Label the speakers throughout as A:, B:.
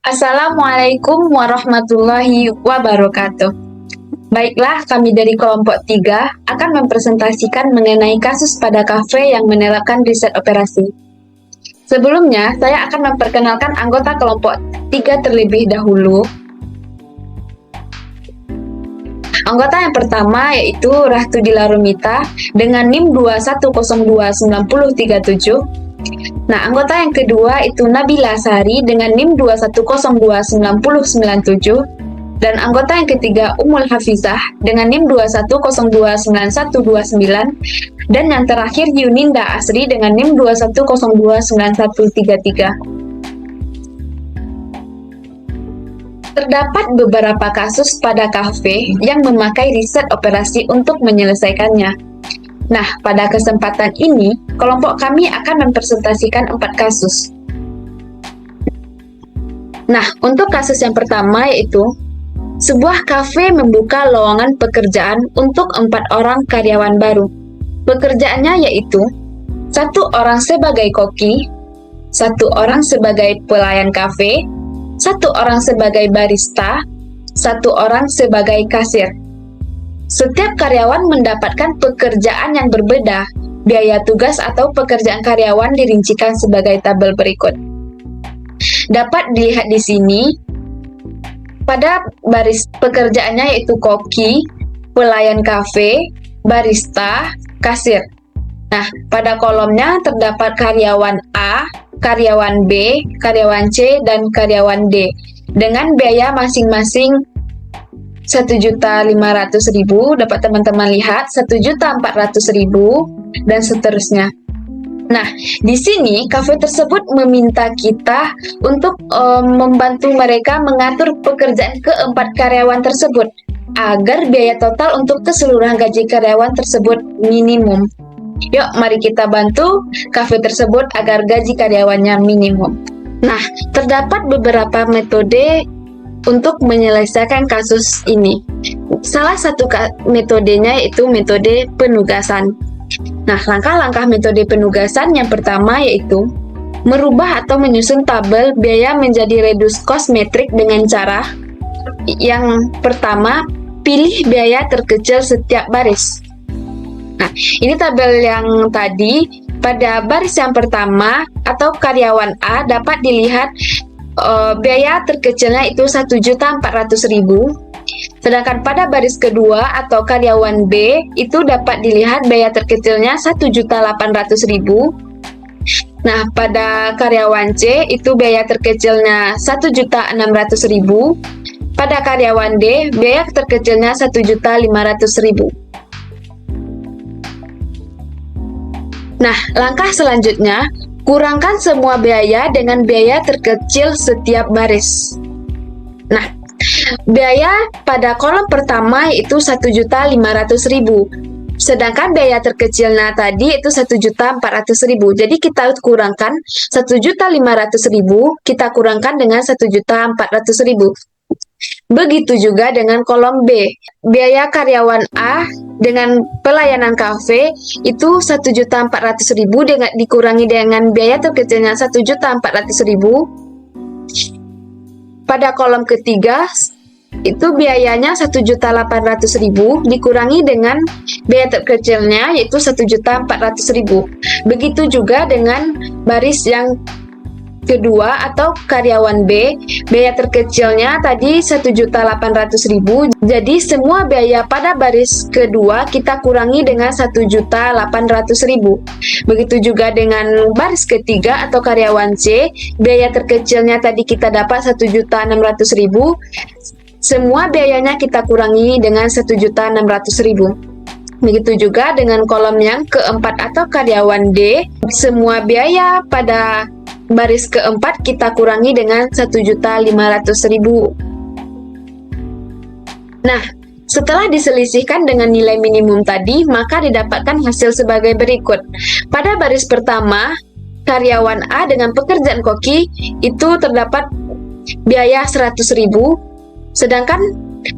A: Assalamualaikum warahmatullahi wabarakatuh. Baiklah, kami dari kelompok 3 akan mempresentasikan mengenai kasus pada kafe yang menerapkan riset operasi. Sebelumnya, saya akan memperkenalkan anggota kelompok 3 terlebih dahulu. Anggota yang pertama yaitu Rahtudila Rumita dengan NIM 2102937. Nah, anggota yang kedua itu Nabila Sari dengan NIM 2102997. Dan anggota yang ketiga Umul Hafizah dengan NIM 210299129. Dan yang terakhir Yuninda Asri dengan NIM 210299133. Terdapat beberapa kasus pada kafe yang memakai riset operasi untuk menyelesaikannya. Nah, pada kesempatan ini, kelompok kami akan mempresentasikan 4 kasus. Nah, untuk kasus yang pertama yaitu, sebuah kafe membuka lowongan pekerjaan untuk 4 orang karyawan baru. Pekerjaannya yaitu, 1 orang sebagai koki, 1 orang sebagai pelayan kafe, 1 orang sebagai barista, 1 orang sebagai kasir. Setiap karyawan mendapatkan pekerjaan yang berbeda. Biaya tugas atau pekerjaan karyawan dirincikan sebagai tabel berikut. Dapat dilihat di sini, pada baris pekerjaannya yaitu koki, pelayan kafe, barista, kasir. Nah, pada kolomnya terdapat karyawan A, karyawan B, karyawan C, dan karyawan D dengan biaya masing-masing 1.500.000, dapat teman-teman lihat 1.400.000 dan seterusnya. Nah, di sini kafe tersebut meminta kita untuk membantu mereka mengatur pekerjaan keempat karyawan tersebut agar biaya total untuk keseluruhan gaji karyawan tersebut minimum. Yuk, mari kita bantu kafe tersebut agar gaji karyawannya minimum. Nah, terdapat beberapa metode untuk menyelesaikan kasus ini. Salah satu metodenya yaitu metode penugasan. Nah, langkah-langkah metode penugasan yang pertama yaitu merubah atau menyusun tabel biaya menjadi reduce cost metrik dengan cara yang pertama, pilih biaya terkecil setiap baris. Nah, ini tabel yang tadi, pada baris yang pertama atau karyawan A dapat dilihat biaya terkecilnya itu 1.400.000. Sedangkan pada baris kedua atau karyawan B itu dapat dilihat biaya terkecilnya 1.800.000. Nah, pada karyawan C itu biaya terkecilnya 1.600.000. Pada karyawan D biaya terkecilnya 1.500.000. Nah, langkah selanjutnya, kurangkan semua biaya dengan biaya terkecil setiap baris. Nah, biaya pada kolom pertama yaitu 1.500.000. Sedangkan biaya terkecilnya tadi itu 1.400.000. Jadi kita kurangkan 1.500.000, kita kurangkan dengan 1.400.000. Begitu juga dengan kolom B. Biaya karyawan A dengan pelayanan kafe itu 1.400.000 dengan dikurangi dengan biaya terkecilnya 1.400.000. Pada kolom ketiga itu biayanya 1.800.000 dikurangi dengan biaya terkecilnya yaitu 1.400.000. Begitu juga dengan baris yang kedua atau karyawan B, biaya terkecilnya tadi 1.800.000. Jadi semua biaya pada baris kedua kita kurangi dengan 1.800.000. Begitu juga dengan baris ketiga atau karyawan C, biaya terkecilnya tadi kita dapat 1.600.000. Semua biayanya kita kurangi dengan 1.600.000. Begitu juga dengan kolom yang keempat atau karyawan D, semua biaya pada baris keempat kita kurangi dengan 1.500.000. Nah, setelah diselisihkan dengan nilai minimum tadi, maka didapatkan hasil sebagai berikut. Pada baris pertama, karyawan A dengan pekerjaan koki itu terdapat biaya 100.000. Sedangkan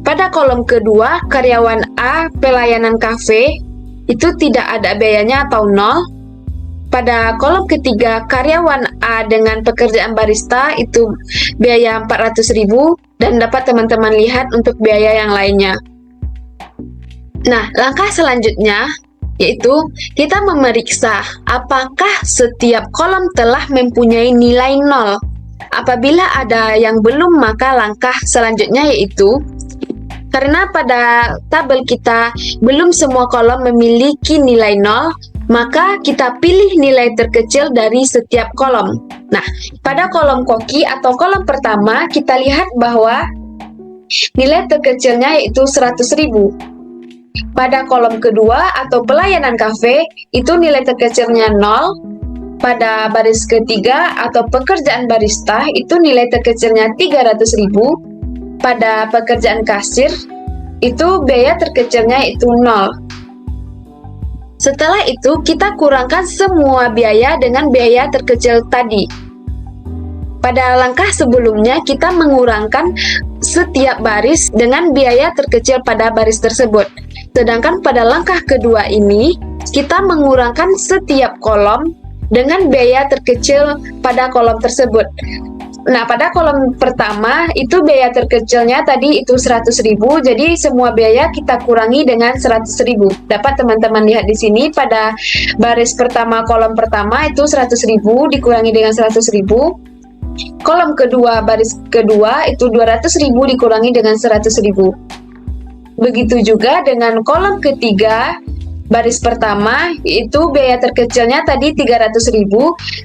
A: pada kolom kedua, karyawan A pelayanan kafe itu tidak ada biayanya atau nol. pada kolom ketiga karyawan A dengan pekerjaan barista itu biaya 400.000 dan dapat teman-teman lihat untuk biaya yang lainnya. Nah, langkah selanjutnya yaitu kita memeriksa apakah setiap kolom telah mempunyai nilai 0. Apabila ada yang belum, maka langkah selanjutnya yaitu karena pada tabel kita belum semua kolom memiliki nilai 0, maka kita pilih nilai terkecil dari setiap kolom. Nah, pada kolom koki atau kolom pertama, kita lihat bahwa nilai terkecilnya yaitu 100.000. Pada kolom kedua atau pelayanan kafe, itu nilai terkecilnya 0. Pada baris ketiga atau pekerjaan barista, itu nilai terkecilnya 300.000. Pada pekerjaan kasir, itu biaya terkecilnya itu 0. Setelah itu, kita kurangkan semua biaya dengan biaya terkecil tadi. Pada langkah sebelumnya, kita mengurangkan setiap baris dengan biaya terkecil pada baris tersebut. Sedangkan pada langkah kedua ini, kita mengurangkan setiap kolom dengan biaya terkecil pada kolom tersebut. Nah, pada kolom pertama itu biaya terkecilnya tadi itu 100.000, jadi semua biaya kita kurangi dengan 100.000. Dapat teman-teman lihat di sini pada baris pertama kolom pertama itu 100.000 dikurangi dengan 100.000. Kolom kedua baris kedua itu 200.000 dikurangi dengan 100.000. Begitu juga dengan kolom ketiga baris pertama itu biaya terkecilnya tadi 300.000,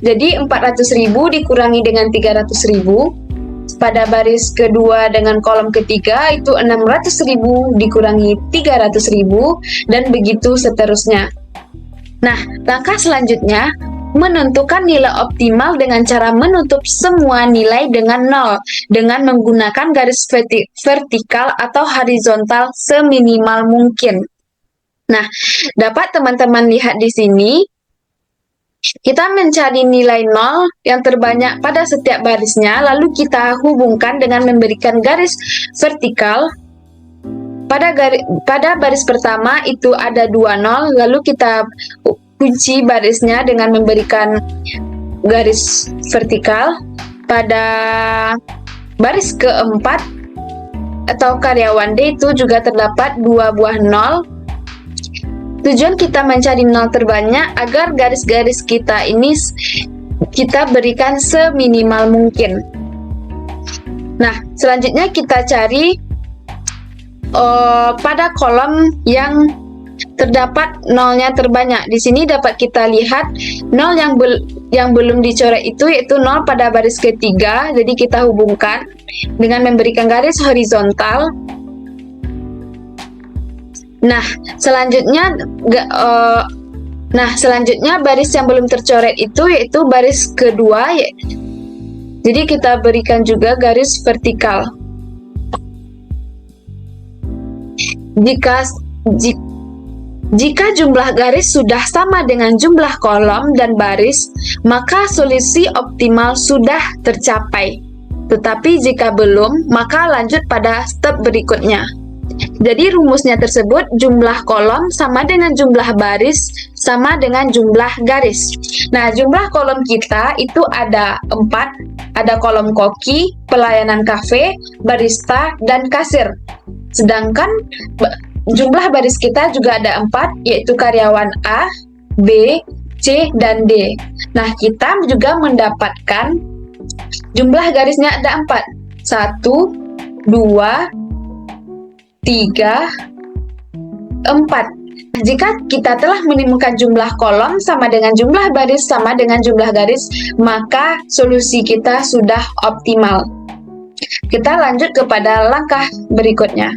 A: jadi 400.000 dikurangi dengan 300.000. Pada baris kedua dengan kolom ketiga itu 600.000 dikurangi 300.000 dan begitu seterusnya. Nah, langkah selanjutnya menentukan nilai optimal dengan cara menutup semua nilai dengan 0 dengan menggunakan garis vertikal atau horizontal seminimal mungkin. Nah, dapat teman-teman lihat di sini, kita mencari nilai 0 yang terbanyak pada setiap barisnya, lalu kita hubungkan dengan memberikan garis vertikal. Pada baris pertama itu ada 2 0, lalu kita kunci barisnya dengan memberikan garis vertikal. Pada baris keempat atau karyawan D itu juga terdapat 2 buah 0. Tujuan kita mencari 0 terbanyak agar garis-garis kita ini kita berikan seminimal mungkin. Nah, selanjutnya kita cari pada kolom yang terdapat 0-nya terbanyak. Di sini dapat kita lihat 0 yang belum dicoret itu yaitu 0 pada baris ketiga. Jadi kita hubungkan dengan memberikan garis horizontal. Nah, selanjutnya baris yang belum tercoret itu yaitu baris kedua. Jadi kita berikan juga garis vertikal. Jika jumlah garis sudah sama dengan jumlah kolom dan baris, maka solusi optimal sudah tercapai. Tetapi jika belum, maka lanjut pada step berikutnya. Jadi rumusnya tersebut jumlah kolom sama dengan jumlah baris sama dengan jumlah garis. Nah, jumlah kolom kita itu ada 4. Ada kolom koki, pelayanan kafe, barista, dan kasir. Sedangkan jumlah baris kita juga ada 4, yaitu karyawan A, B, C, dan D. Nah, kita juga mendapatkan jumlah garisnya ada 4. 1, 2, 3, 4. Jika kita telah menemukan jumlah kolom sama dengan jumlah baris sama dengan jumlah garis, maka solusi kita sudah optimal. Kita lanjut kepada langkah berikutnya.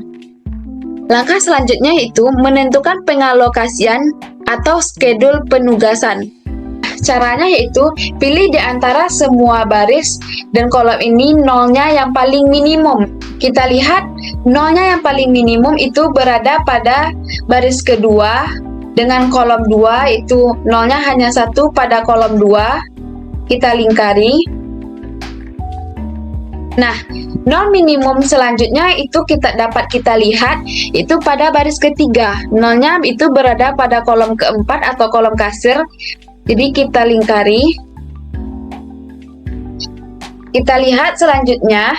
A: Langkah selanjutnya yaitu menentukan pengalokasian atau schedule penugasan. Caranya yaitu pilih di antara semua baris dan kolom ini 0-nya yang paling minimum. Kita lihat 0-nya yang paling minimum itu berada pada baris kedua dengan kolom 2, itu 0-nya hanya 1 pada kolom 2. Kita lingkari. Nah, 0 minimum selanjutnya itu dapat kita lihat itu pada baris ketiga. 0-nya itu berada pada kolom keempat atau kolom kasir. Jadi kita lingkari. Kita lihat selanjutnya,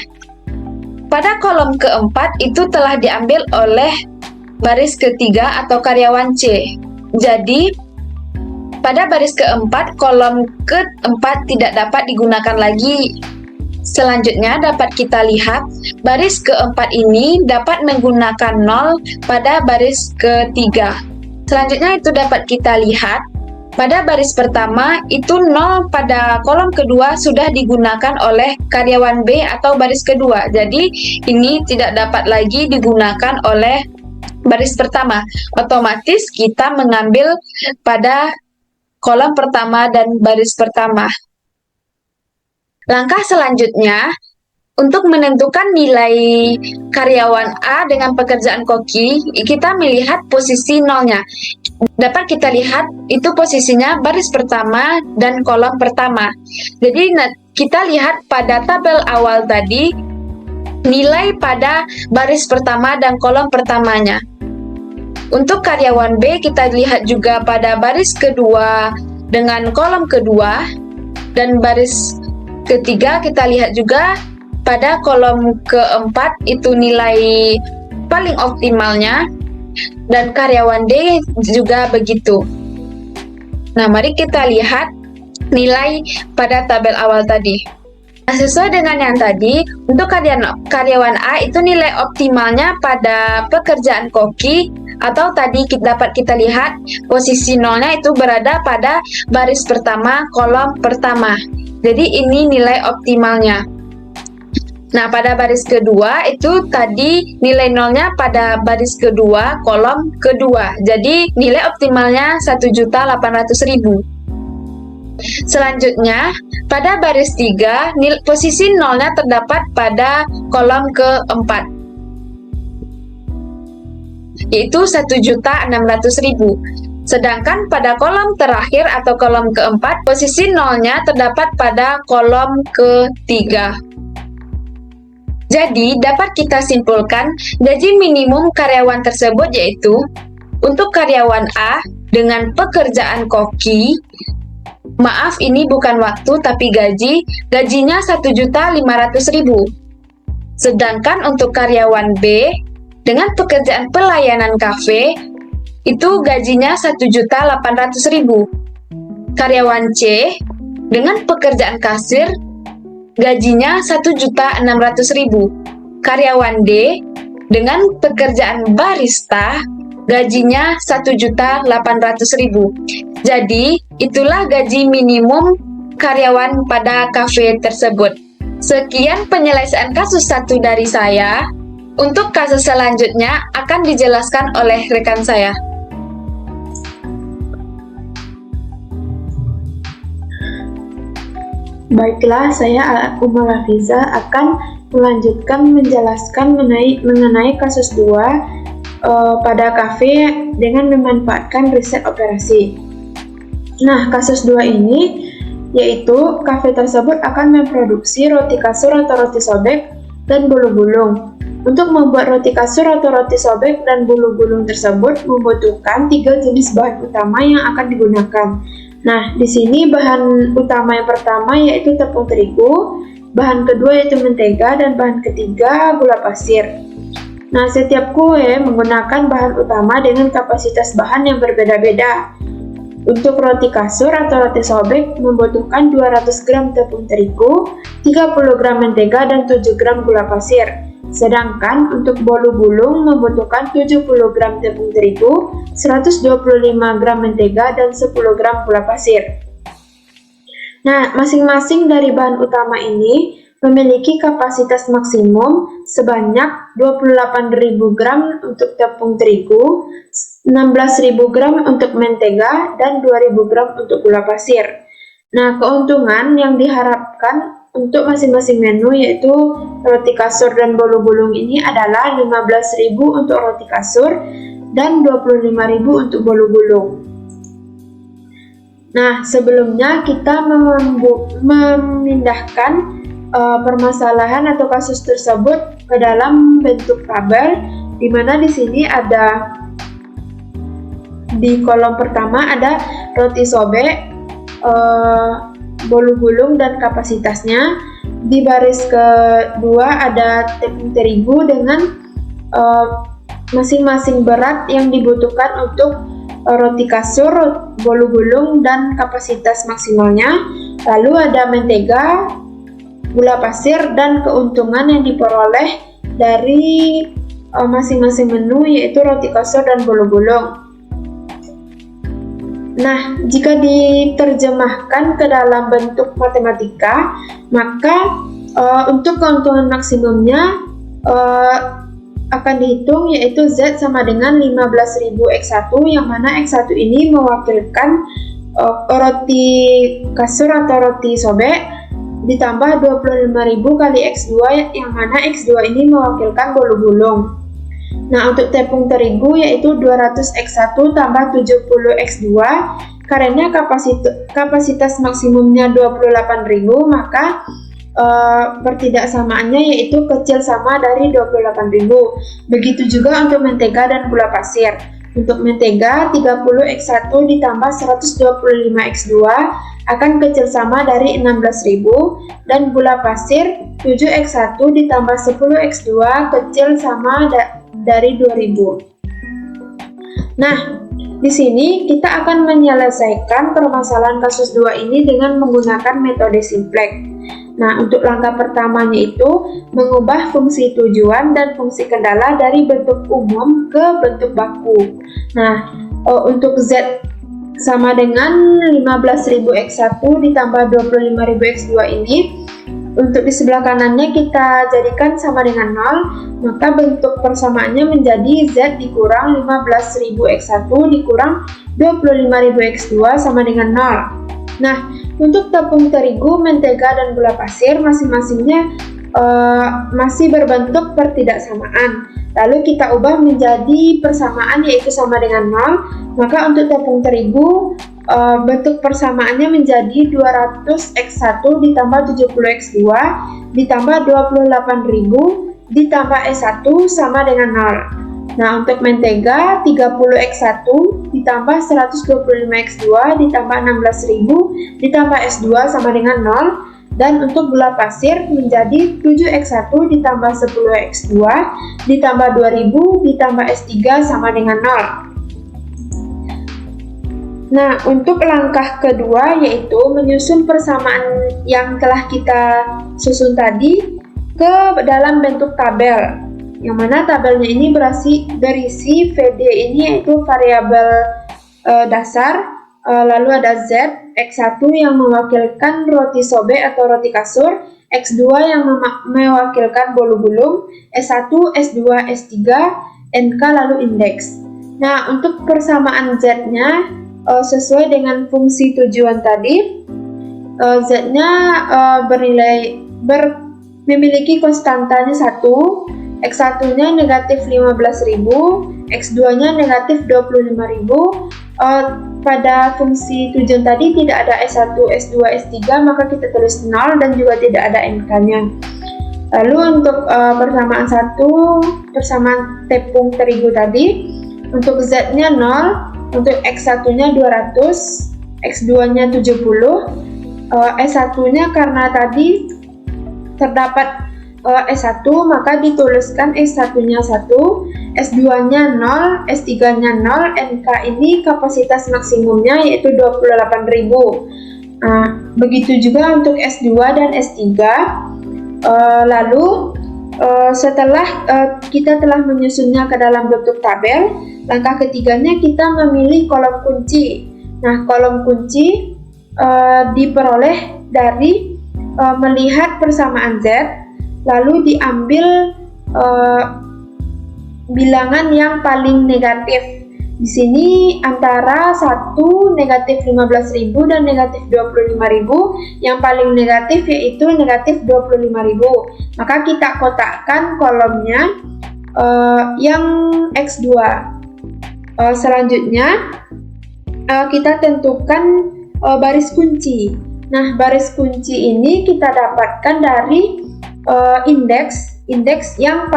A: pada kolom keempat itu telah diambil oleh baris ketiga atau karyawan C. Jadi, pada baris keempat, kolom keempat tidak dapat digunakan lagi. Selanjutnya dapat kita lihat, baris keempat ini dapat menggunakan 0 pada baris ketiga. Selanjutnya itu dapat kita lihat, pada baris pertama itu 0 pada kolom kedua sudah digunakan oleh karyawan B atau baris kedua. Jadi ini tidak dapat lagi digunakan oleh baris pertama. Otomatis kita mengambil pada kolom pertama dan baris pertama. Langkah selanjutnya, untuk menentukan nilai karyawan A dengan pekerjaan koki, kita melihat posisi nolnya. Dapat kita lihat itu posisinya baris pertama dan kolom pertama. Jadi kita lihat pada tabel awal tadi, nilai pada baris pertama dan kolom pertamanya. Untuk karyawan B kita lihat juga pada baris kedua dengan kolom kedua, dan baris ketiga kita lihat juga pada kolom keempat itu nilai paling optimalnya, dan karyawan D juga begitu. Nah, mari kita lihat nilai pada tabel awal tadi. Nah, sesuai dengan yang tadi, untuk karyawan A itu nilai optimalnya pada pekerjaan koki, atau tadi dapat kita lihat posisi nolnya itu berada pada baris pertama, kolom pertama. Jadi ini nilai optimalnya. Nah, pada baris kedua itu tadi nilai nolnya pada baris kedua, kolom kedua. Jadi nilai optimalnya 1.800.000. Selanjutnya, pada baris 3, posisi nolnya terdapat pada kolom keempat, yaitu 1.600.000. Sedangkan pada kolom terakhir atau kolom keempat, posisi nolnya terdapat pada kolom ketiga. Jadi, dapat kita simpulkan gaji minimum karyawan tersebut yaitu untuk karyawan A dengan pekerjaan koki, maaf ini bukan waktu tapi gajinya 1.500.000. Sedangkan untuk karyawan B dengan pekerjaan pelayanan kafe, itu gajinya 1.800.000. Karyawan C dengan pekerjaan kasir, gajinya 1.600.000. Karyawan D dengan pekerjaan barista, gajinya 1.800.000. Jadi, itulah gaji minimum karyawan pada kafe tersebut. Sekian penyelesaian kasus 1 dari saya. Untuk kasus selanjutnya akan dijelaskan oleh rekan saya.
B: Baiklah, saya Umar Hafiza akan melanjutkan menjelaskan mengenai kasus 2 pada kafe dengan memanfaatkan riset operasi. Nah, kasus 2 ini yaitu kafe tersebut akan memproduksi roti kasur atau roti sobek dan bulu gulung. Untuk membuat roti kasur atau roti sobek dan bulu gulung tersebut membutuhkan 3 jenis bahan utama yang akan digunakan. Nah, di sini bahan utama yang pertama yaitu tepung terigu, bahan kedua yaitu mentega, dan bahan ketiga gula pasir. Nah, setiap kue menggunakan bahan utama dengan kapasitas bahan yang berbeda-beda. Untuk roti kasur atau roti sobek membutuhkan 200 gram tepung terigu, 30 gram mentega, dan 7 gram gula pasir. Sedangkan untuk bolu gulung membutuhkan 70 gram tepung terigu, 125 gram mentega, dan 10 gram gula pasir. Nah, masing-masing dari bahan utama ini memiliki kapasitas maksimum sebanyak 28.000 gram untuk tepung terigu, 16.000 gram untuk mentega, dan 2.000 gram untuk gula pasir. Nah, keuntungan yang diharapkan untuk masing-masing menu yaitu roti kasur dan bolu gulung ini adalah 15.000 untuk roti kasur dan 25.000 untuk bolu gulung. Nah, sebelumnya kita memindahkan permasalahan atau kasus tersebut ke dalam bentuk tabel, di mana di sini ada di kolom pertama ada roti sobek, bolu gulung dan kapasitasnya. Di baris kedua ada tepung terigu dengan masing-masing berat yang dibutuhkan untuk roti kasur, bolu gulung, dan kapasitas maksimalnya. Lalu ada mentega, gula pasir, dan keuntungan yang diperoleh dari masing-masing menu, yaitu roti kasur dan bolu gulung. Nah, jika diterjemahkan ke dalam bentuk matematika, maka untuk keuntungan maksimumnya akan dihitung, yaitu Z sama dengan 15.000 X1, yang mana X1 ini mewakilkan roti kasur atau roti sobek, ditambah 25.000 kali X2, yang mana X2 ini mewakilkan bolu gulung. Nah, untuk tepung terigu yaitu 200 X1 tambah 70 X2, karena kapasitas maksimumnya 28.000, maka pertidaksamaannya yaitu kecil sama dari 28.000. Begitu juga untuk mentega dan gula pasir. Untuk mentega 30 X1 ditambah 125 X2 akan kecil sama dari 16.000, dan gula pasir 7 X1 ditambah 10 X2 kecil sama dari 2.000. Nah, di sini kita akan menyelesaikan permasalahan kasus 2 ini dengan menggunakan metode simplex. Nah, untuk langkah pertamanya itu mengubah fungsi tujuan dan fungsi kendala dari bentuk umum ke bentuk baku. Nah, untuk Z sama dengan 15.000 X1 ditambah 25.000 X2 ini, untuk di sebelah kanannya kita jadikan sama dengan 0, maka bentuk persamaannya menjadi Z dikurang 15.000 X1 dikurang 25.000 X2 sama dengan 0. Nah, untuk tepung terigu, mentega, dan gula pasir masing-masingnya masih berbentuk pertidaksamaan. Lalu kita ubah menjadi persamaan, yaitu sama dengan 0. Maka untuk tepung terigu, bentuk persamaannya menjadi 200 X1 ditambah 70 X2 ditambah 28.000 ditambah S1 sama dengan 0. Nah, untuk mentega 30 X1 ditambah 125 X2 ditambah 16.000 ditambah S2 sama dengan 0. Dan untuk gula pasir menjadi 7 X1 ditambah 10 X2 ditambah 2000 ditambah S3 sama dengan 0. Nah, untuk langkah kedua yaitu menyusun persamaan yang telah kita susun tadi ke dalam bentuk tabel. Yang mana tabelnya ini berisi VD ini yaitu variabel dasar, lalu ada Z, X1 yang mewakilkan roti sobek atau roti kasur, X2 yang mewakilkan bolu gulung, S1, S2, S3, NK lalu indeks. Nah, untuk persamaan Z-nya sesuai dengan fungsi tujuan tadi, Z-nya memiliki konstantanya 1, X1-nya negatif 15.000, X2-nya negatif 25.000. Pada fungsi tujuan tadi tidak ada S1, S2, S3, maka kita tulis 0 dan juga tidak ada NK-nya. Lalu untuk persamaan tepung terigu tadi, untuk Z-nya 0, untuk X1-nya 200, X2-nya 70, S1-nya karena tadi terdapat S1 maka dituliskan S1-nya 1, S2-nya 0, S3-nya 0, NK ini kapasitas maksimumnya yaitu 28.000. Begitu juga untuk S2 dan S3. Lalu setelah kita telah menyusunnya ke dalam bentuk tabel, langkah ketiganya kita memilih kolom kunci. Nah, kolom kunci diperoleh dari melihat persamaan Z, lalu diambil bilangan yang paling negatif. Di sini antara 1 negatif 15.000 dan negatif 25.000, yang paling negatif yaitu negatif 25.000. Maka kita kotakkan kolomnya yang X2. Selanjutnya kita tentukan baris kunci. Nah, baris kunci ini kita dapatkan dari indeks yang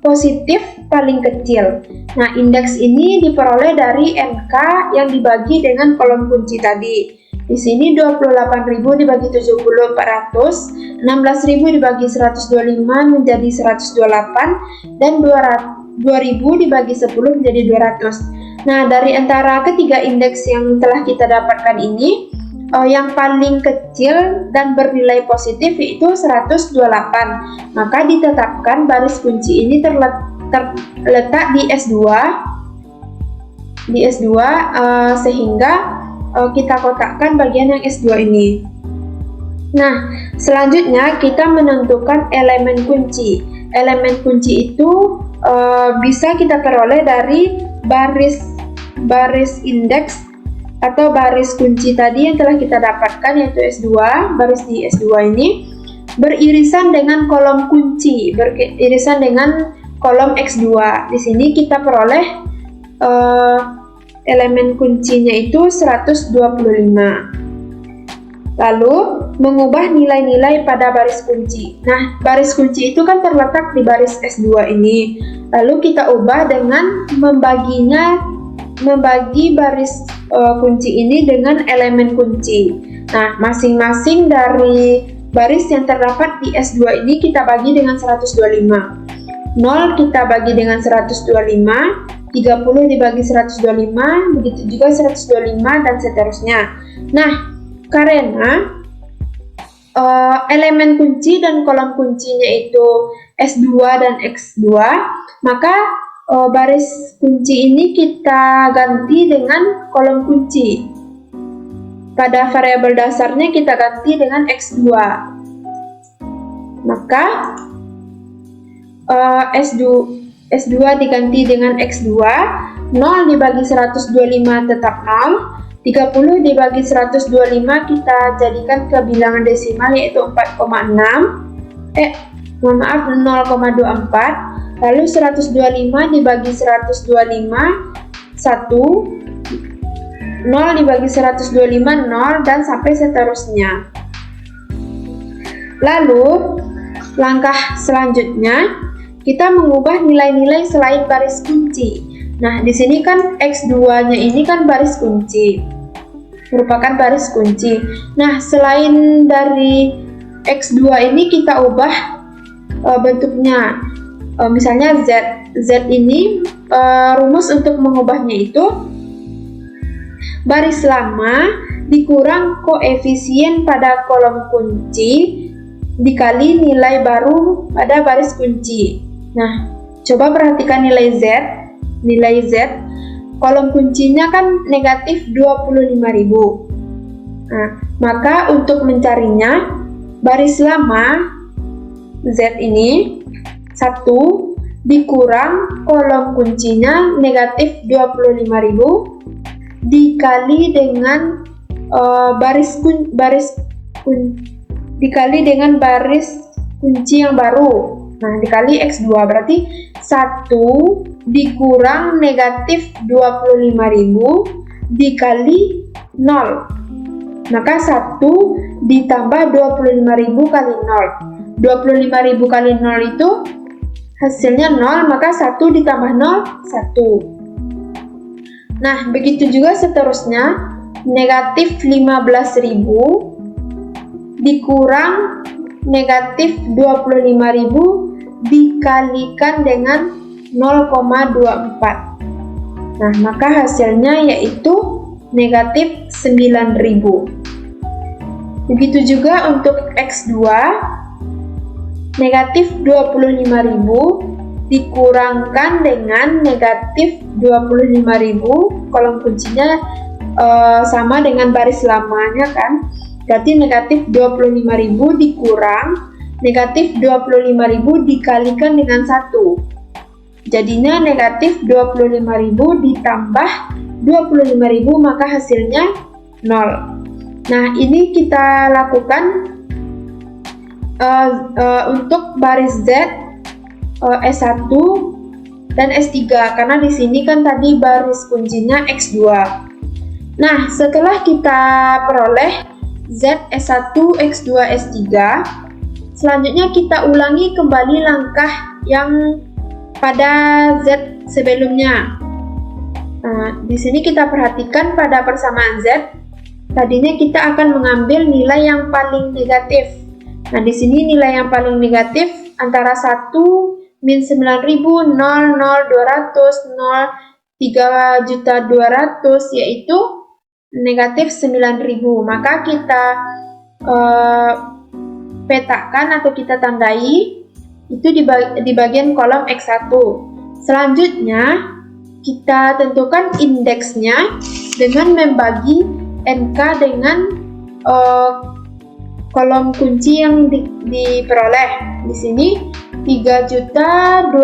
B: positif paling kecil. Nah, indeks ini diperoleh dari NK yang dibagi dengan kolom kunci tadi. Di sini 28.000 dibagi 70, 400, 16.000 dibagi 125 menjadi 128, dan 2.000 dibagi 10 menjadi 200. Nah, dari antara ketiga indeks yang telah kita dapatkan ini, yang paling kecil dan bernilai positif yaitu 128. Maka ditetapkan baris kunci ini terletak di S2, sehingga kita kotakkan bagian yang S2 ini. Nah, selanjutnya kita menentukan elemen kunci. Elemen kunci itu bisa kita peroleh dari baris indeks atau baris kunci tadi yang telah kita dapatkan, yaitu S2. Baris di S2 ini beririsan dengan kolom kunci, beririsan dengan kolom X2. Di sini kita peroleh elemen kuncinya itu 125. Lalu mengubah nilai-nilai pada baris kunci. Nah, baris kunci itu kan terletak di baris S2 ini. Lalu kita ubah dengan membagi baris kunci ini dengan elemen kunci. Nah, masing-masing dari baris yang terdapat di S2 ini kita bagi dengan 125. 0 kita bagi dengan 125, 30 dibagi 125, begitu juga 125 dan seterusnya. Nah, karena elemen kunci dan kolom kuncinya itu S2 dan X2, maka baris kunci ini kita ganti dengan kolom kunci. Pada variabel dasarnya kita ganti dengan X2. Maka S2 diganti dengan X2, 0 dibagi 125 tetap 0, 30 dibagi 125 kita jadikan ke bilangan desimal yaitu 0,24, lalu 125 dibagi 125, 1, 0 dibagi 125, 0, dan sampai seterusnya. Lalu, langkah selanjutnya, kita mengubah nilai-nilai selain baris kunci. Nah, di sini kan X2-nya ini kan baris kunci, merupakan baris kunci. Nah, selain dari X2 ini kita ubah bentuknya. Misalnya Z ini rumus untuk mengubahnya itu baris lama dikurang koefisien pada kolom kunci dikali nilai baru pada baris kunci. Nah, coba perhatikan nilai Z. Kolom kuncinya kan negatif 25.000. Nah, maka untuk mencarinya, baris lama Z ini 1 dikurang kolom kuncinya negatif 25.000 dikali dengan dikali dengan baris kunci yang baru. Nah, dikali X2 berarti 1 dikurang negatif 25.000 dikali 0. Maka 1 ditambah 25.000 kali 0. 25.000 kali 0 itu hasilnya 0, maka 1 ditambah 0, 1. Nah, begitu juga seterusnya, negatif 15.000 dikurang negatif 25.000 dikalikan dengan 0,24. Nah, maka hasilnya yaitu negatif 9.000. Begitu juga untuk X2, negatif 25.000 dikurangkan dengan negatif 25.000, kolom kuncinya sama dengan baris lamanya kan, berarti negatif 25.000 dikurang negatif 25.000 dikalikan dengan 1, jadinya negatif 25.000 ditambah 25.000, maka hasilnya 0. Nah, ini kita lakukan untuk baris Z, S1 dan S3, karena di sini kan tadi baris kuncinya X2. Nah, setelah kita peroleh Z, S1, X2, S3, selanjutnya kita ulangi kembali langkah yang pada Z sebelumnya. Di sini kita perhatikan pada persamaan Z, tadinya kita akan mengambil nilai yang paling negatif. Nah, di sini nilai yang paling negatif antara 1, min 9.000, 0, 0, 200, 0, 3.200.000, yaitu negatif 9.000. Maka kita petakan atau kita tandai itu di bagian kolom X1. Selanjutnya, kita tentukan indeksnya dengan membagi NK dengan kolom kunci yang diperoleh. Di sini 3.200.000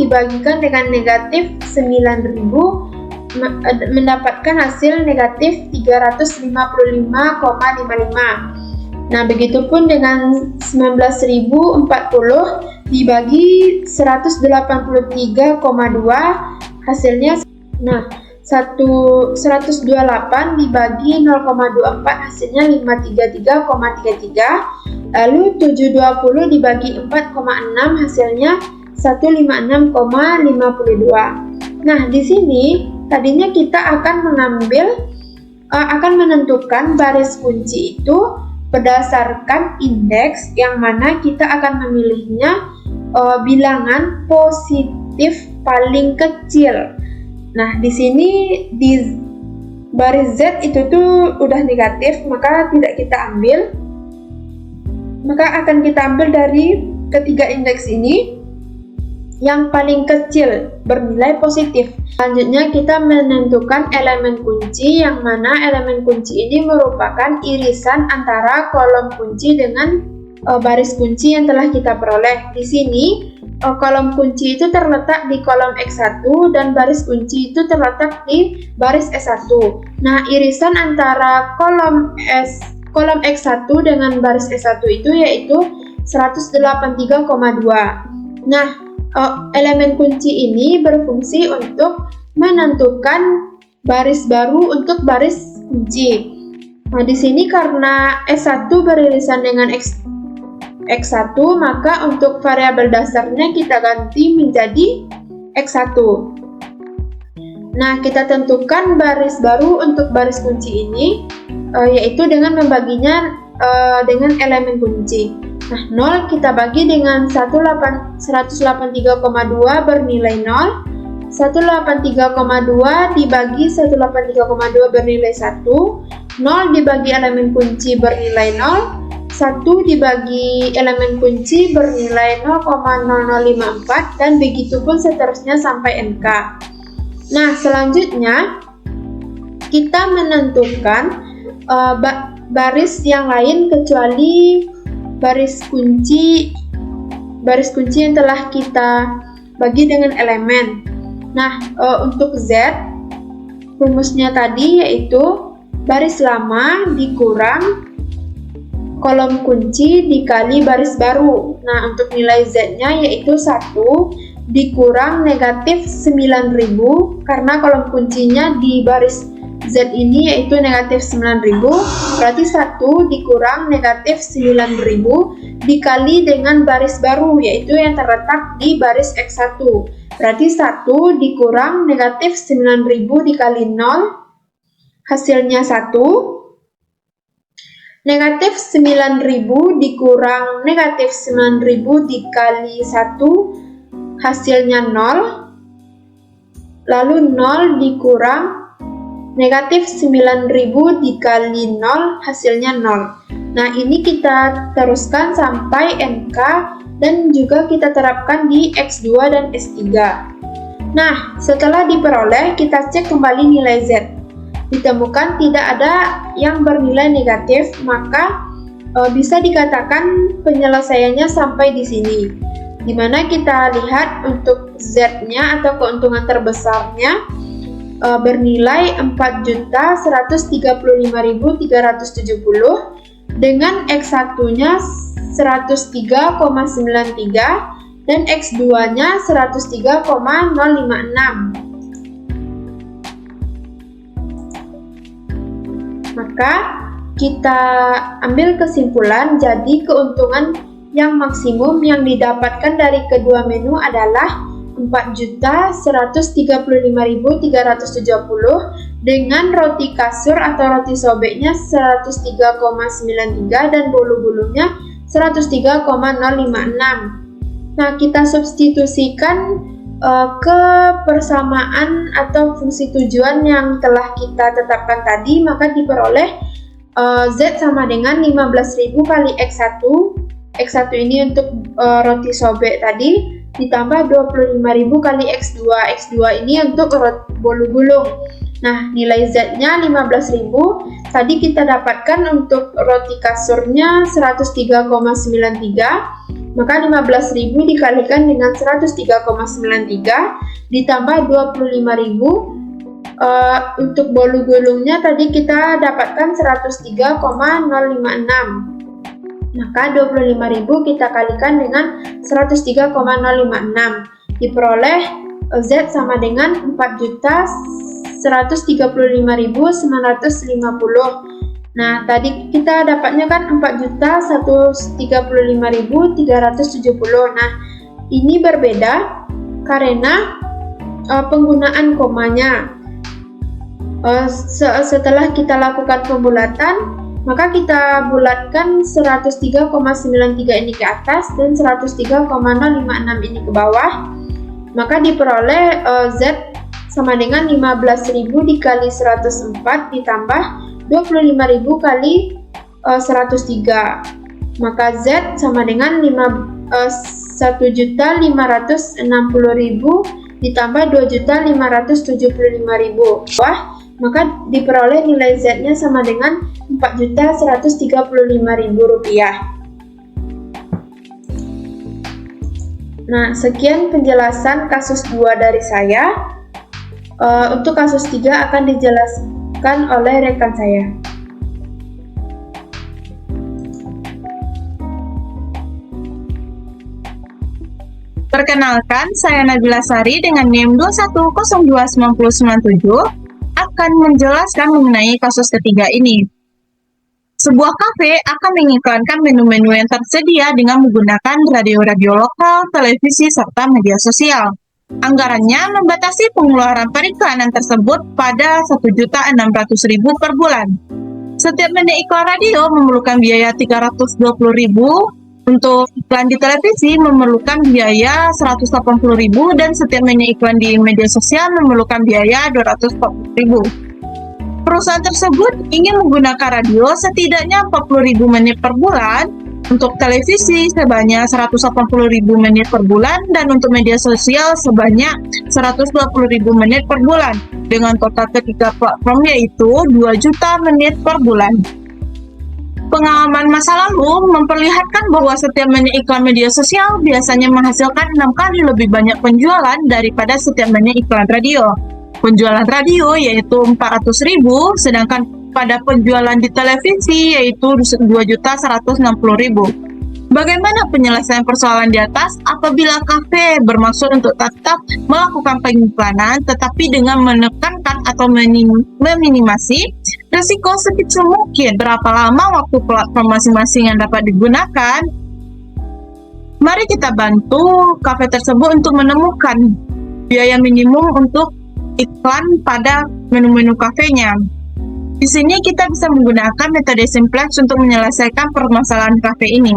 B: dibagikan dengan negatif 9.000 mendapatkan hasil negatif 355,55. Nah, begitupun dengan 19.040 dibagi 183,2 hasilnya. Nah, 128 dibagi 0,24 hasilnya 533,33. Lalu 720 dibagi 4,6 hasilnya 156,52. Nah, di sini tadinya kita akan menentukan baris kunci itu berdasarkan indeks yang mana kita akan memilihnya bilangan positif paling kecil. Nah, di sini di baris Z itu tuh udah negatif, maka tidak kita ambil. Maka akan kita ambil dari ketiga indeks ini yang paling kecil bernilai positif. Selanjutnya kita menentukan elemen kunci, yang mana elemen kunci ini merupakan irisan antara kolom kunci dengan baris kunci yang telah kita peroleh. Di sini kolom kunci itu terletak di kolom X1 dan baris kunci itu terletak di baris S1. Nah, irisan antara kolom X1 dengan baris S1 itu yaitu 183,2. Nah, elemen kunci ini berfungsi untuk menentukan baris baru untuk baris kunci. Nah, di sini karena S1 beririsan dengan X1, maka untuk variabel dasarnya kita ganti menjadi X1. Nah, kita tentukan baris baru untuk baris kunci ini, yaitu dengan membaginya dengan elemen kunci. Nah, 0 kita bagi dengan 183,2 bernilai 0. 183,2 dibagi 183,2 bernilai 1. 0 dibagi elemen kunci bernilai 0. 1 dibagi elemen kunci bernilai 0,0054 dan begitupun seterusnya sampai NK. Nah, selanjutnya kita menentukan baris yang lain kecuali baris kunci yang telah kita bagi dengan elemen. Nah, untuk Z rumusnya tadi yaitu baris lama dikurang kolom kunci dikali baris baru. Nah, untuk nilai Z-nya yaitu 1 dikurang negatif 9.000 karena kolom kuncinya di baris Z ini yaitu negatif 9.000, berarti 1 dikurang negatif 9.000 dikali dengan baris baru yaitu yang terletak di baris X1. Berarti 1 dikurang negatif 9.000 dikali 0 hasilnya 1. Negatif 9.000 dikurang negatif 9.000 dikali 1 hasilnya 0. Lalu 0 dikurang negatif 9.000 dikali 0 hasilnya 0. Nah, ini kita teruskan sampai NK dan juga kita terapkan di X2 dan S3. Nah, setelah diperoleh kita cek kembali nilai Z. Ditemukan tidak ada yang bernilai negatif, maka bisa dikatakan penyelesaiannya sampai di sini. Dimana kita lihat untuk Z-nya atau keuntungan terbesarnya bernilai 4.135.370 dengan X1-nya 103,93 dan X2-nya 103,056. Maka kita ambil kesimpulan, jadi keuntungan yang maksimum yang didapatkan dari kedua menu adalah 4.135.370 dengan roti kasur atau roti sobeknya 103,93 dan bolu-bolunya 103,056. Nah, kita substitusikan ke persamaan atau fungsi tujuan yang telah kita tetapkan tadi, maka diperoleh Z sama dengan 15.000 kali X1. X1 ini untuk roti sobek tadi, ditambah 25.000 kali X2. X2 ini untuk bolu gulung. Nah, nilai Z-nya 15.000. Tadi kita dapatkan untuk roti kasurnya 103,93. Maka 15.000 dikalikan dengan 103,93 ditambah 25.000. Untuk bolu gulungnya tadi kita dapatkan 103,056. Maka 25.000 kita kalikan dengan 103,056. Diperoleh Z sama dengan 4.135.950. Nah, tadi kita dapatnya kan 4.135.370. Nah, ini berbeda karena penggunaan komanya. Setelah kita lakukan pembulatan, maka kita bulatkan 103,93 ini ke atas dan 103,056 ini ke bawah. Maka diperoleh Z sama dengan 15.000 dikali 104 ditambah 25.000 kali 103. Maka Z sama dengan 1.560.000 ditambah 2.575.000. Wah, maka diperoleh nilai Z-nya sama dengan 4.135.000 rupiah. Nah, sekian penjelasan kasus 2 dari saya. Untuk kasus 3 akan dijelaskan oleh rekan saya.
C: Perkenalkan, saya Nabila Sari dengan NIM 21029097 akan menjelaskan mengenai kasus ketiga ini. Sebuah kafe akan mengiklankan menu-menu yang tersedia dengan menggunakan radio-radio lokal, televisi, serta media sosial. Anggarannya membatasi pengeluaran periklanan tersebut pada Rp1.600.000 per bulan. Setiap menit iklan radio memerlukan biaya Rp320.000, untuk iklan di televisi memerlukan biaya Rp180.000 dan setiap menit iklan di media sosial memerlukan biaya Rp240.000. Perusahaan tersebut ingin menggunakan radio setidaknya 40.000 menit per bulan, untuk televisi sebanyak 180.000 menit per bulan, dan untuk media sosial sebanyak 120.000 menit per bulan, dengan total ketiga platform yaitu 2 juta menit per bulan. Pengalaman masa lalu memperlihatkan bahwa setiap menit iklan media sosial biasanya menghasilkan 6 kali lebih banyak penjualan daripada setiap menit iklan radio. Penjualan radio yaitu 400.000, sedangkan pada penjualan di televisi yaitu 2.160.000. Bagaimana penyelesaian persoalan di atas apabila kafe bermaksud untuk tetap melakukan pengiklanan tetapi dengan menekankan atau meminimasi risiko sekecil mungkin? Berapa lama waktu platform masing-masing yang dapat digunakan? Mari kita bantu kafe tersebut untuk menemukan biaya minimum untuk iklan pada menu-menu kafenya. Di sini kita bisa menggunakan metode simplex untuk menyelesaikan permasalahan kafe ini.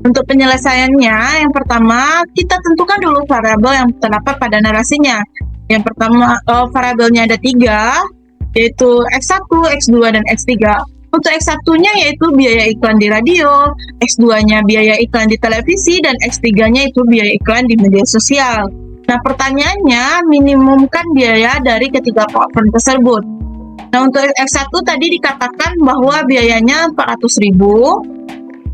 C: Untuk penyelesaiannya, yang pertama kita tentukan dulu variabel yang terdapat pada narasinya. Yang pertama, variabelnya ada 3, yaitu X1, X2, dan X3. Untuk X1-nya yaitu biaya iklan di radio, X2-nya biaya iklan di televisi, dan X3-nya itu biaya iklan di media sosial. Nah, pertanyaannya, minimumkan biaya dari ketiga platform tersebut. Nah, untuk X1 tadi dikatakan bahwa biayanya 400.000,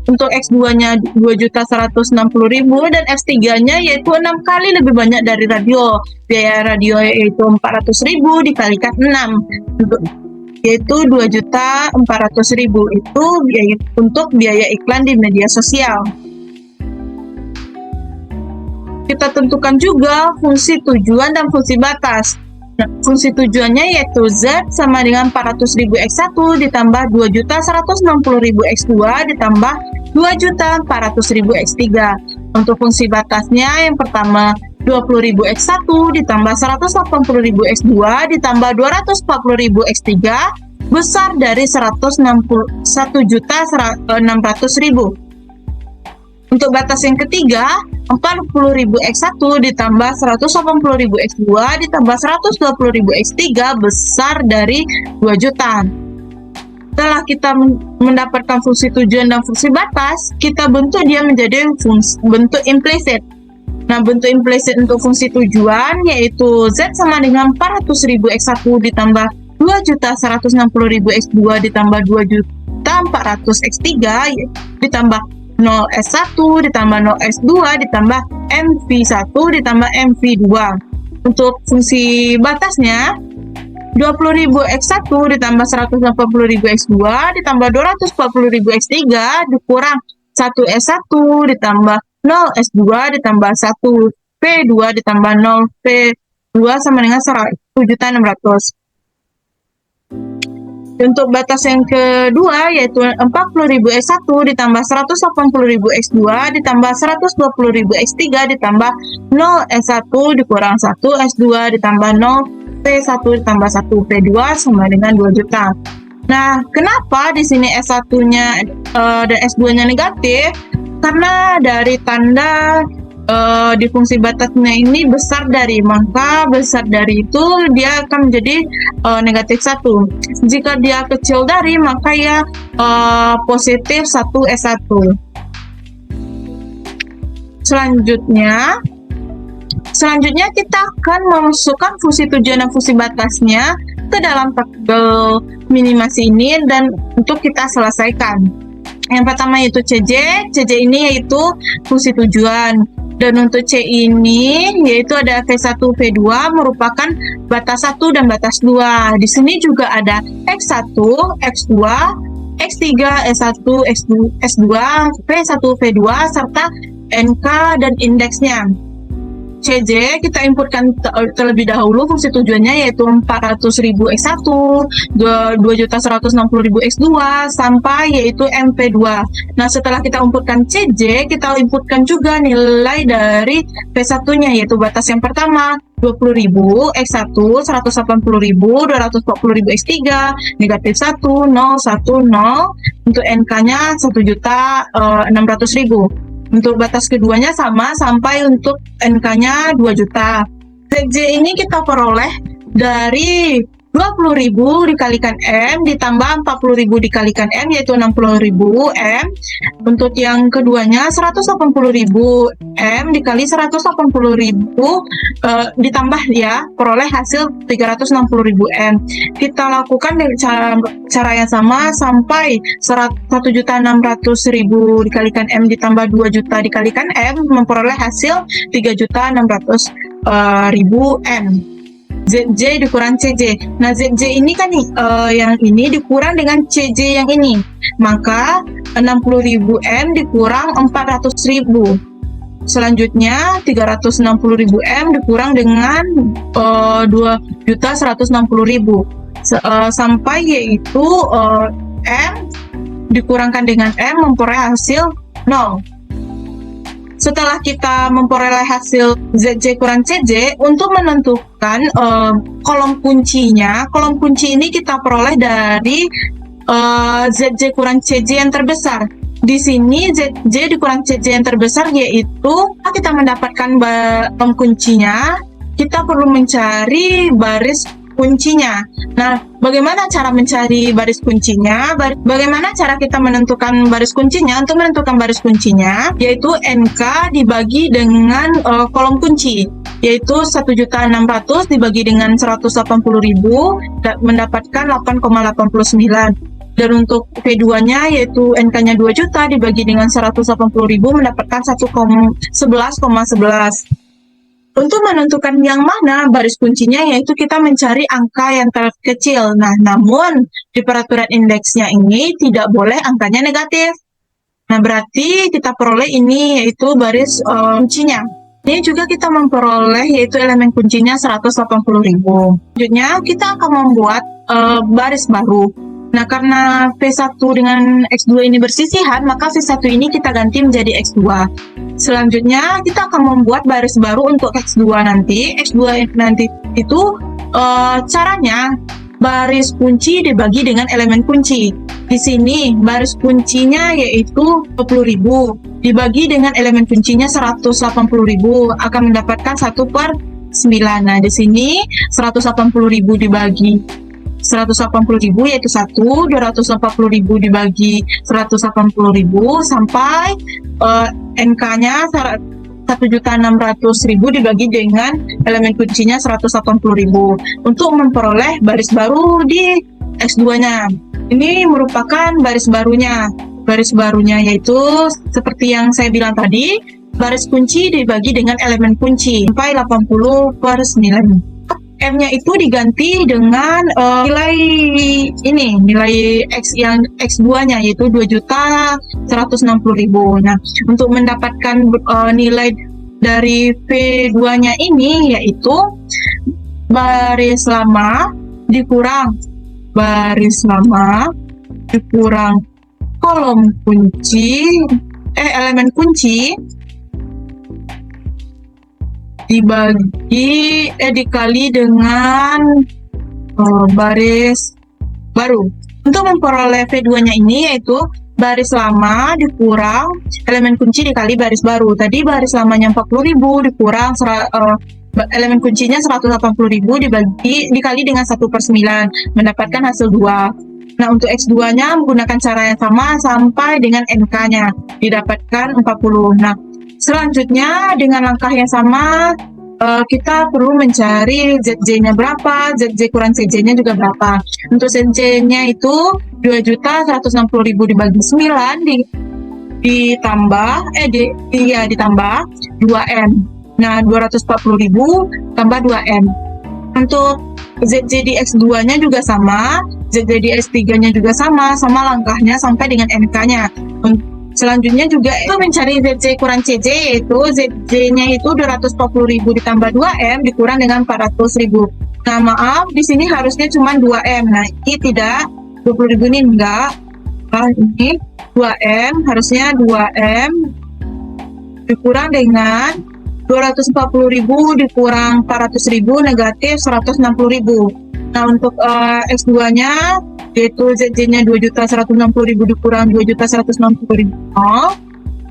C: untuk X2-nya 2.160.000, dan X3-nya yaitu 6 kali lebih banyak dari radio. Biaya radio yaitu 400.000 dikalikan 6, yaitu 2.400.000. Itu biaya untuk biaya iklan di media sosial. Kita tentukan juga fungsi tujuan dan fungsi batas. Nah, fungsi tujuannya yaitu Z sama dengan 400.000 X1 ditambah 2.160.000 X2 ditambah 2.400.000 X3. Untuk fungsi batasnya yang pertama 20.000 X1 ditambah 180.000 X2 ditambah 240.000 X3 besar dari 161.600.000. Untuk batas yang ketiga 40.000 X1 ditambah 180.000 X2 ditambah 120.000 X3 besar dari 2 juta. Setelah kita mendapatkan fungsi tujuan dan fungsi batas, kita bentuk dia menjadi bentuk implisit. Nah, bentuk implisit untuk fungsi tujuan yaitu Z sama dengan 400.000 X1 ditambah 2.160.000 X2 ditambah 2.400 X3 ditambah 0 S1 ditambah 0 S2 ditambah MV1 ditambah MV2. Untuk fungsi batasnya 20.000 X1 ditambah 180.000 X2 ditambah 240.000 X3 dikurang 1 S1 ditambah 0 S2 ditambah 1 P2 ditambah 0 P2 sama dengan 1.600.000. Untuk batas yang kedua yaitu 40.000 S1 ditambah 180.000 X2 ditambah 120.000 X3 ditambah 0 S1 dikurang 1 S2 ditambah 0 P1 ditambah 1 P2 sama dengan 2 juta. Nah, kenapa di sini S1-nya dan S2-nya negatif? Karena dari tanda di fungsi batasnya ini besar dari, maka besar dari itu dia akan menjadi negatif 1. Jika dia kecil dari, maka ya positif 1 S1. Selanjutnya kita akan memasukkan fungsi tujuan dan fungsi batasnya ke dalam tabel minimasi ini dan untuk kita selesaikan. Yang pertama yaitu CJ ini yaitu fungsi tujuan. Dan untuk C ini yaitu ada V1, V2 merupakan batas 1 dan batas 2. Di sini juga ada X1, X2, X3, S1, S2, V1, V2 serta NK dan indeksnya. CJ kita inputkan terlebih dahulu fungsi tujuannya yaitu 400.000 X1, 2.160.000 X2 sampai yaitu MP2. Nah, setelah kita inputkan CJ, kita inputkan juga nilai dari P1-nya yaitu batas yang pertama 20.000 X1, 180.000, 240.000 X3, negatif 1, 0, 1, 0. Untuk NK-nya 1.600.000. Untuk batas keduanya sama sampai untuk NK-nya 2 juta. ZJ ini kita peroleh dari 20.000 dikalikan M ditambah 40.000 dikalikan M yaitu 60.000 M. Untuk yang keduanya 180.000 M dikali 180.000 ditambah ya peroleh hasil 360.000 M. Kita lakukan dengan cara yang sama sampai 1.600.000 dikalikan M ditambah 2 juta dikalikan M memperoleh hasil 3.600.000 M. ZJ dikurang CJ. Nah, ZJ ini kan yang ini dikurang dengan CJ yang ini. Maka 60.000 M dikurang 400.000. Selanjutnya 360.000 M dikurang dengan 2.160.000 sampai yaitu M dikurangkan dengan M memperoleh hasil 0. Setelah kita memperoleh hasil ZJ kurang CJ, untuk menentukan kolom kuncinya, kolom kunci ini kita peroleh dari ZJ kurang CJ yang terbesar. Di sini ZJ dikurang CJ yang terbesar yaitu kita mendapatkan kolom kuncinya, kita perlu mencari baris kuncinya. Nah, bagaimana cara mencari baris kuncinya? Bagaimana cara kita menentukan baris kuncinya? Untuk menentukan baris kuncinya, yaitu NK dibagi dengan kolom kunci, yaitu 1.600 dibagi dengan 180.000 mendapatkan 8,89. Dan untuk P2-nya yaitu NK-nya 2 juta dibagi dengan 180.000 mendapatkan 11,11. Untuk menentukan yang mana baris kuncinya yaitu kita mencari angka yang terkecil. Nah, namun di peraturan indeksnya ini tidak boleh angkanya negatif. Nah, berarti kita peroleh ini yaitu baris kuncinya. Ini juga kita memperoleh yaitu elemen kuncinya 180.000. Selanjutnya kita akan membuat baris baru. Nah, karena P1 dengan X2 ini bersisihan, maka V1 ini kita ganti menjadi X2. Selanjutnya kita akan membuat baris baru untuk X2 nanti. X2 nanti itu caranya baris kunci dibagi dengan elemen kunci. Di sini baris kuncinya yaitu 20.000 dibagi dengan elemen kuncinya 180.000 akan mendapatkan 1/9. Nah, di sini 180.000 dibagi 180.000 yaitu 1, 240.000 dibagi 180.000 sampai NK-nya 1.600.000 dibagi dengan elemen kuncinya 180.000 untuk memperoleh baris baru di X2-nya. Ini merupakan baris barunya. Baris barunya yaitu seperti yang saya bilang tadi, baris kunci dibagi dengan elemen kunci sampai 80/9. M-nya itu diganti dengan nilai X yang X2-nya yaitu 2.160.000. Nah, untuk mendapatkan nilai dari V2-nya ini yaitu baris lama dikurang kolom kunci elemen kunci dikali dengan baris baru. Untuk memperoleh V2-nya ini yaitu baris lama dikurang elemen kunci dikali baris baru. Tadi baris lamanya 40.000 dikurang elemen kuncinya 180.000 dikali dengan 1/9 mendapatkan hasil 2. Nah, untuk X2-nya menggunakan cara yang sama sampai dengan NK-nya didapatkan 40. Nah, selanjutnya dengan langkah yang sama kita perlu mencari ZJ-nya berapa, ZJ kurang CJ-nya juga berapa. Untuk ZJ-nya itu 2.160.000 dibagi 9 ditambah 2M. Nah, 240.000 tambah 2M. Untuk ZJ di X2-nya juga sama, ZJ di X3-nya juga sama langkahnya sampai dengan NK-nya. Selanjutnya juga itu mencari ZJ kurang CJ yaitu ZJ-nya itu 240.000 ditambah 2M dikurang dengan 400.000. Nah, maaf di sini harusnya cuma 2M. Nah, ini tidak 20.000 ini enggak. Nah, ini 2M harusnya 2M dikurang dengan 240.000 dikurang 400.000 negatif 160.000. Nah, untuk X2-nya yaitu ZJ-nya 2.160.000 dikurang 2.160.000.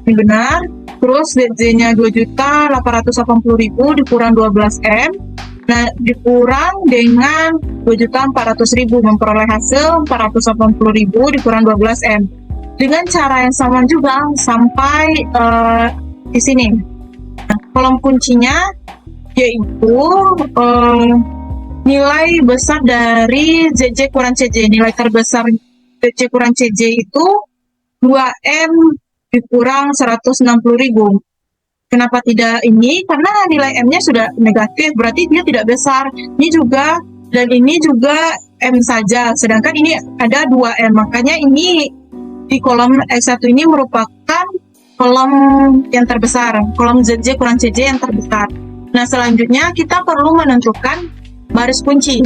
C: Ini benar. Terus ZJ-nya 2.880.000 dikurang 12M. Nah, dikurang dengan 2.400.000 memperoleh hasil 480.000 dikurang 12M. Dengan cara yang sama juga sampai di sini. Nah, kolom kuncinya yaitu nilai besar dari ZJ kurang CJ. Nilai terbesar ZJ kurang CJ itu 2M dikurang 160.000. Kenapa tidak ini? Karena nilai M-nya sudah negatif, berarti dia tidak besar. Ini juga, dan ini juga M saja. Sedangkan ini ada 2M. Makanya ini di kolom X1 ini merupakan kolom yang terbesar. Kolom ZJ kurang CJ yang terbesar. Nah, selanjutnya kita perlu menentukan baris kunci.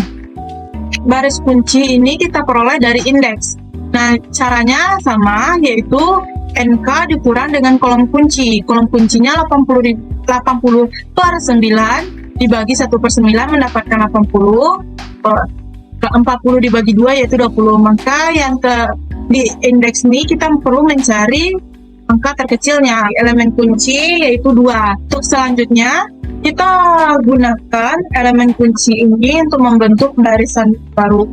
C: Baris kunci ini kita peroleh dari indeks. Nah, caranya sama, yaitu NK dikurang dengan kolom kunci. Kolom kuncinya 80/9 dibagi 1/9 mendapatkan 80. 40 dibagi 2 yaitu 20. Maka yang di indeks ini kita perlu mencari angka terkecilnya. Elemen kunci yaitu 2. Untuk selanjutnya kita gunakan elemen kunci ini untuk membentuk baris baru.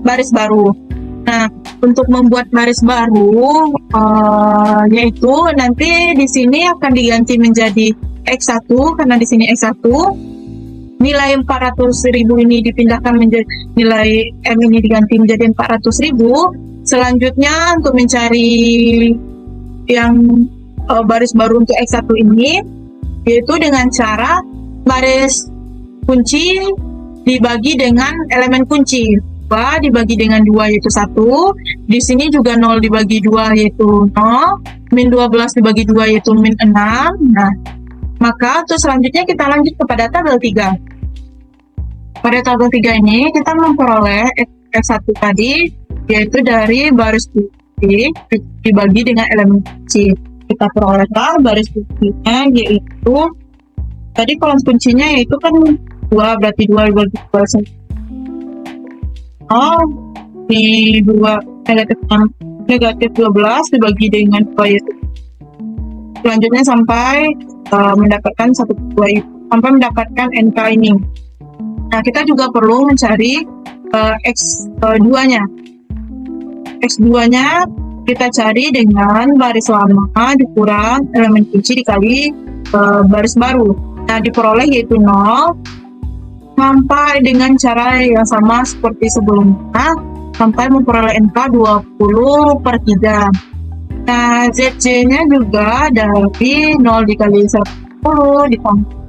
C: Nah, untuk membuat baris baru yaitu nanti di sini akan diganti menjadi X1 karena di sini X1. Nilai 400.000 ini dipindahkan menjadi nilai M ini diganti menjadi 400.000. Selanjutnya untuk mencari yang baris baru untuk X1 ini yaitu dengan cara baris kunci dibagi dengan elemen kunci. 2 dibagi dengan 2 yaitu 1. Di sini juga 0 dibagi 2 yaitu 0. Min 12 dibagi 2 yaitu min 6. Nah, maka untuk selanjutnya kita lanjut kepada tabel 3. Pada tabel 3 ini kita memperoleh X1 tadi yaitu dari baris kunci dibagi dengan elemen kunci. kita perolehlah baris kuncinya, yaitu tadi kolom kuncinya yaitu kan 2, berarti 2 dibagi 2 di 2 negatif 12 dibagi dengan 2 yaitu selanjutnya sampai mendapatkan 1/2 itu, sampai mendapatkan NK ini. Nah, kita juga perlu mencari X2-nya. X2-nya kita cari dengan baris lama dikurang elemen kunci dikali baris baru. Nah, diperoleh yaitu 0 sampai dengan cara yang sama seperti sebelumnya, sampai memperoleh NK 20/3. Nah, ZJ-nya juga dari 0 dikali 10 ditambah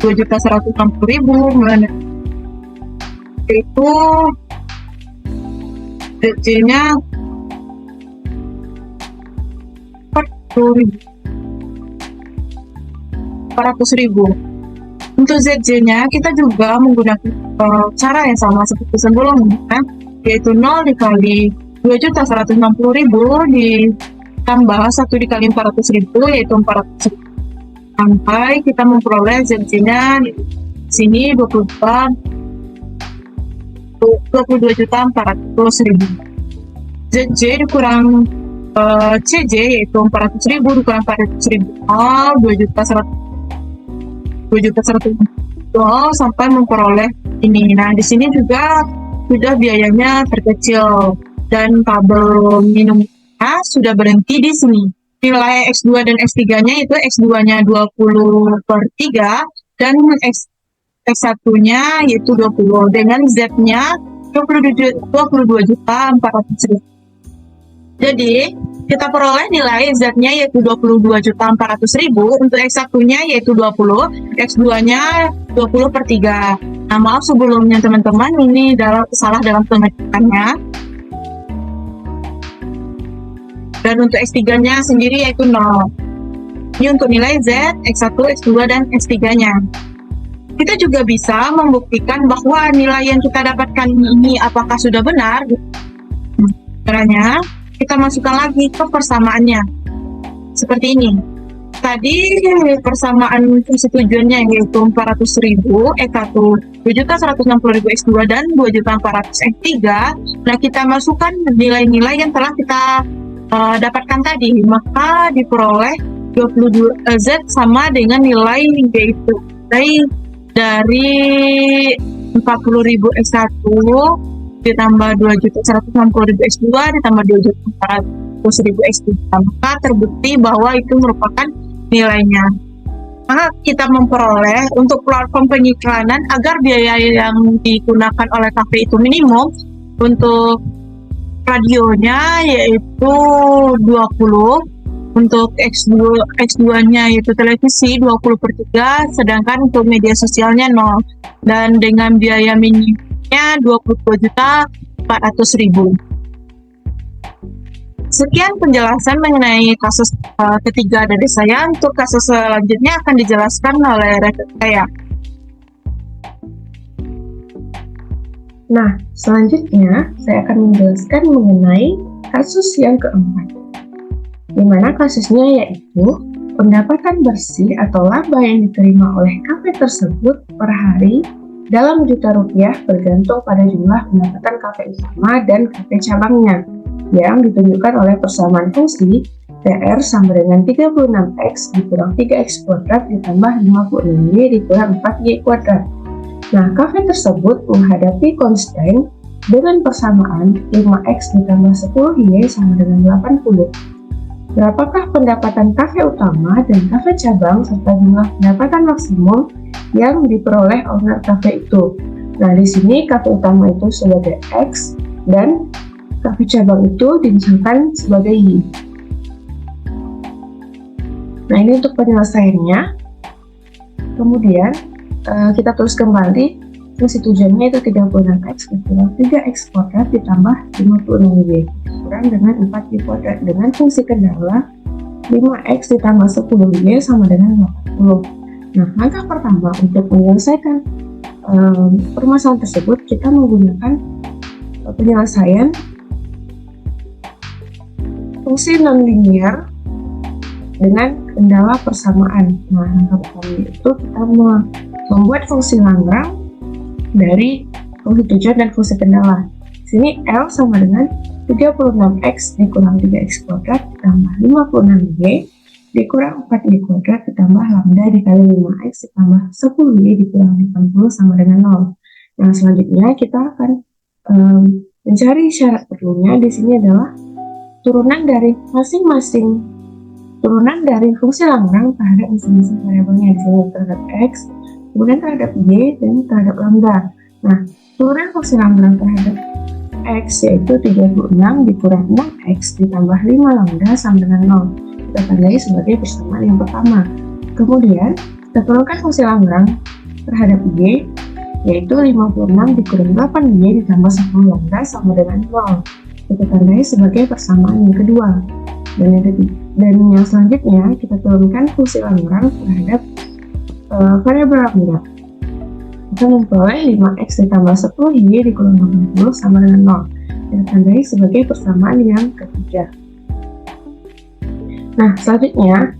C: 2.160.000, yaitu ZJ-nya 400.000. Untuk ZJ-nya kita juga menggunakan cara yang sama seperti sebelumnya, yaitu 0 dikali 2.160.000 ditambah 1 dikali 400.000, yaitu 400.000, sampai kita memperoleh ZJ-nya di sini 22.400.000. ZJ dikurang CJ yaitu 400.000 dikurang 400.000, 2.100.000 sampai memperoleh ini. Nah, di sini juga sudah biayanya terkecil dan tabel minumnya sudah berhenti di sini. Nilai X2 dan X3-nya itu X2-nya 20/3 dan X1-nya yaitu 20 dengan Z-nya 22.400.000. Jadi, kita peroleh nilai Z-nya yaitu 22.400.000, untuk X1-nya yaitu 20, X2-nya 20/3. Nah, maaf sebelumnya teman-teman, ini salah dalam pengecekannya. Dan untuk X3-nya sendiri yaitu 0. Ini untuk nilai Z, X1, X2, dan X3-nya. Kita juga bisa membuktikan bahwa nilai yang kita dapatkan ini apakah sudah benar. Caranya, kita masukkan lagi ke persamaannya. Seperti ini. Tadi persamaan fungsi tujuannya yaitu 400.000, X1 2.160.000 X2 dan 2.400.000 X3. Nah, kita masukkan nilai-nilai yang telah kita dapatkan tadi, maka diperoleh 22 Z sama dengan nilai yaitu dari 40.000 X1 ditambah 2.160.000 X2 ditambah 2.400.000 X3, maka terbukti bahwa itu merupakan nilainya. Maka kita memperoleh untuk platform pengiklanan agar biaya yang digunakan oleh kafe itu minimum. Untuk radionya yaitu 20, untuk X2-nya yaitu televisi 20/3, sedangkan untuk media sosialnya 0, dan dengan biaya minimumnya 22.400.000. Sekian penjelasan mengenai kasus ketiga dari saya. Untuk kasus selanjutnya akan dijelaskan oleh rekan saya.
B: Nah, selanjutnya saya akan menjelaskan mengenai kasus yang keempat, di mana kasusnya yaitu pendapatan bersih atau laba yang diterima oleh kafe tersebut per hari dalam juta rupiah bergantung pada jumlah pendapatan kafe utama dan kafe cabangnya yang ditunjukkan oleh persamaan fungsi TR sama dengan 36X dikurang 3X kuadrat ditambah 56Y dikurang 4Y kuadrat. Nah, kafe tersebut menghadapi constraint dengan persamaan 5X ditambah 10Y sama dengan 80. Berapakah pendapatan kafe utama dan kafe cabang serta jumlah pendapatan maksimum yang diperoleh owner kafe itu? Nah, di sini kafe utama itu sebagai X dan kafe cabang itu dimisalkan sebagai Y. Nah, ini untuk penyelesaiannya. Kemudian kita tulis kembali fungsi tujuannya itu 36X dikurang 3X kuadrat ditambah 56Y kurang dengan 4Y kuadrat dengan fungsi kendala 5X ditambah 10Y sama dengan 80. Nah, langkah pertama untuk menyelesaikan permasalahan tersebut, kita menggunakan penyelesaian fungsi nonlinear dengan kendala persamaan. Nah, langkah pertama itu kita membuat fungsi Lagrange dari fungsi tujuan dan fungsi kendala. Di sini L sama dengan 36x dikurang 3x kuadrat ditambah 56y dikurang 4y kuadrat ditambah lambda dikali 5x ditambah 10y dikurang 80 sama dengan 0. Nah, selanjutnya kita akan mencari syarat perlunya. Di sini adalah turunan dari masing-masing turunan dari fungsi Lagrange terhadap masing-masing variabelnya. Di sini terhadap x, kemudian terhadap y, dan terhadap lambda. Nah, turunan fungsi Lagrange terhadap x yaitu 36 dikurang 6x ditambah 5 lambda sama dengan 0. Kita tandai sebagai persamaan yang pertama. Kemudian, kita turunkan fungsi Lagrange terhadap y yaitu 56 dikurang 8y ditambah 10 lambda sama dengan 0. Kita tandai sebagai persamaan yang kedua. Dan yang selanjutnya, kita turunkan fungsi Lagrange terhadap variabel lambda. Kita memperoleh 5x ditambah 10y dikurang 80 sama dengan 0. Kita tandai sebagai persamaan yang ketiga. Nah, selanjutnya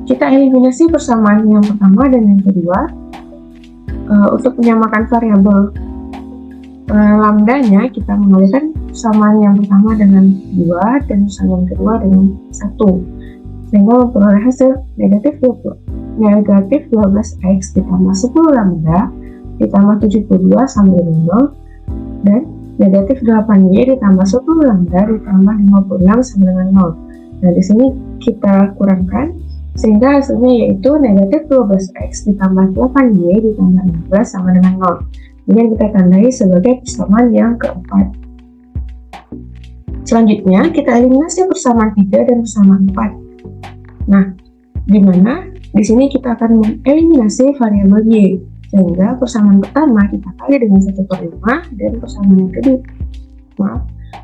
B: kita eliminasi persamaan yang pertama dan yang kedua untuk menyamakan variabel lambdanya. Kita mengalihkan persamaan yang pertama dengan 2 dan persamaan kedua dengan 1, sehingga memperoleh hasil negatif 12x ditambah 10 lambda ditambah 72 sama dengan 0 dan negatif 8y ditambah 10 lambda ditambah 56 sama dengan 0. Nah, di sini kita kurangkan sehingga hasilnya yaitu negatif 12x ditambah 8y ditambah 16 sama dengan 0. Kemudian kita tandai sebagai persamaan yang keempat. Selanjutnya kita eliminasi persamaan 3 dan persamaan 4. Nah, di mana di sini kita akan mengeliminasi variabel y, sehingga persamaan pertama kita kali dengan 1/5 dan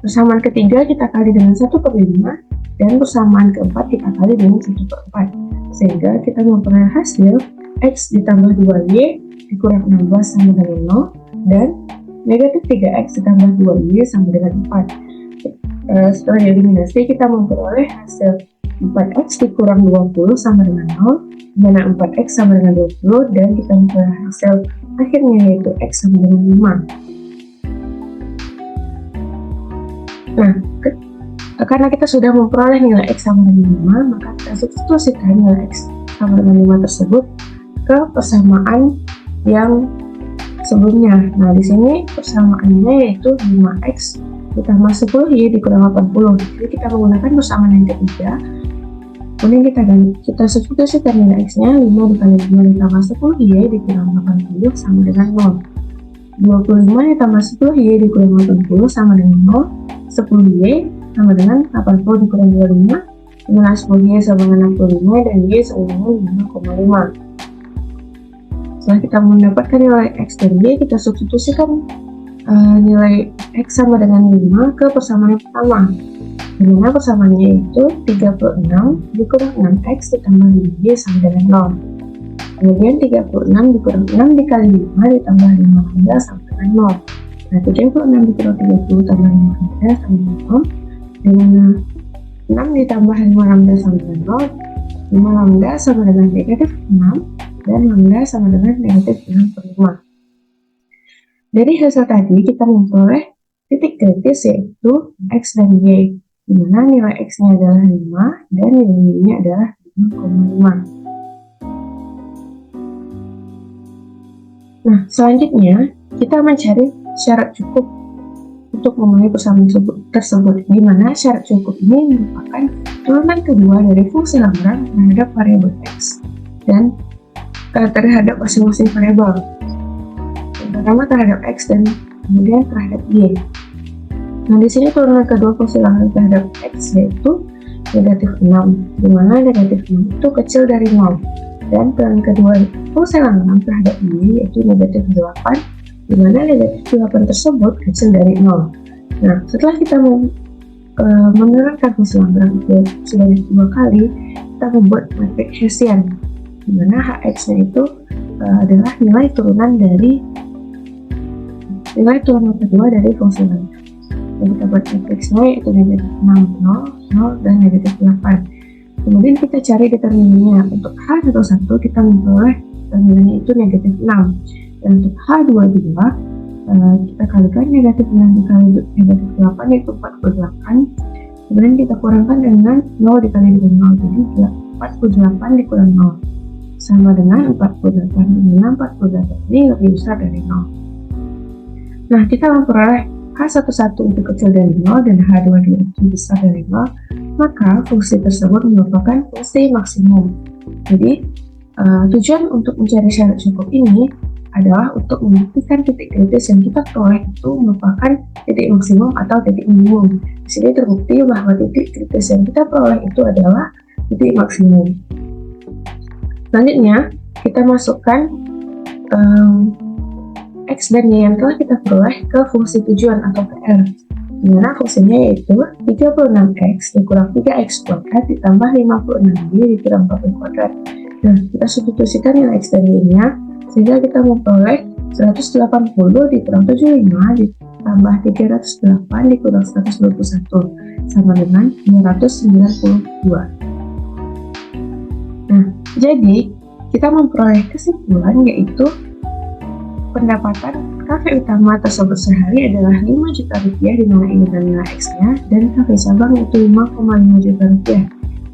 B: persamaan ketiga kita kali dengan 1/5 dan persamaan keempat kita kali dengan 1/4, sehingga kita memperoleh hasil x ditambah 2y dikurang 16 sama dengan 0 dan negatif 3x ditambah 2y sama dengan 4. Setelah dieliminasi kita memperoleh hasil 4x dikurang 20 sama dengan 0, dimana 4x sama dengan 20, dan kita memperoleh hasil akhirnya yaitu x sama dengan 5. Nah, karena kita sudah memperoleh nilai x sama dengan 5, maka kita substitusikan nilai x sama dengan 5 tersebut ke persamaan yang sebelumnya. Nah, di sini persamaannya yaitu 5x ditambah 10y dikurang 80. Jadi kita menggunakan persamaan yang ketiga. Kemudian kita substitusikan nilai x-nya 5 dikali 5 ditambah 10y dikurang 80 sama dengan 0. 25 ditambah 10y dikurang 80 sama dengan 0. 10y sama dengan 80 dikurang 25, dengan 10y sama dengan 65 dan y sama dengan 5,5. Setelah kita mendapatkan nilai x dan y, kita substitusikan nilai x sama dengan 5 ke persamaan yang pertama, dimana persamaannya itu 36 dikurang 6x ditambah 5y sama dengan 0. Kemudian 36 dikurang 6 dikali 5 ditambah 5 lambda sama dengan 0. Nah, 36 dikurang 30 tambah 5 lambda sama dengan 0, dimana 6 ditambah 5 lambda sama dengan 0, 5 lambda sama dengan negatif 6, dan lambda sama dengan negatif 6/5. Dari hasil tadi kita memperoleh titik kritis yaitu x dan y, dimana nilai x-nya adalah 5 dan nilai y-nya adalah 5,5. Nah, selanjutnya kita mencari syarat cukup untuk memenuhi persamaan tersebut, di mana syarat cukup ini merupakan turunan kedua dari fungsi Lagrange terhadap variabel x dan terhadap masing-masing variabel. Pertama terhadap x dan kemudian terhadap y. Nah, di sini turunan kedua fungsi Lagrange terhadap x yaitu negatif 6, di mana negatif 6 itu kecil dari 0, dan turunan kedua fungsi Lagrange terhadap y yaitu negatif 8, di mana negatif 8 tersebut kecil dari 0. Nah, setelah kita menurunkan fungsi Lagrange itu sebanyak 2 kali, kita membuat matriks Hessian, di mana hx-nya itu adalah nilai turunan kedua dari fungsi Lagrange. Dan kita buat matriksnya yaitu negatif 6, 0, 0, dan negatif 8. Kemudian kita cari determinannya. Untuk H11 kita memperoleh determinannya itu negatif 6. Dan untuk H22 kita kalikan negatif 6 dikali negatif 8 yaitu 48. Kemudian kita kurangkan dengan 0 dikali dengan 0. Jadi 48 dikurang 0 sama dengan 48, dimana 48 ini lebih besar dari 0. Nah, kita memperoleh H11 itu kecil dari 0 dan H22 itu besar dari 0, maka fungsi tersebut merupakan fungsi maksimum. Jadi, tujuan untuk mencari syarat cukup ini adalah untuk membuktikan titik kritis yang kita peroleh itu merupakan titik maksimum atau titik minimum. Di sini terbukti bahwa titik kritis yang kita peroleh itu adalah titik maksimum. Selanjutnya, kita masukkan X dan Y yang telah kita peroleh ke fungsi tujuan atau PR. Dimana fungsinya yaitu 36X dikurang 3X kuadrat ditambah 56Y dikurang 4Y kuadrat. Nah, kita substitusikan nilai X dan Y-nya sehingga kita memperoleh 180 dikurang 75 ditambah 308 dikurang 121 sama dengan 292. Nah, jadi kita memperoleh kesimpulan yaitu pendapatan kafe utama tersebut sehari adalah 5 juta rupiah di mana ini adalah nilai X-nya, dan kafe cabang itu 5,5 juta rupiah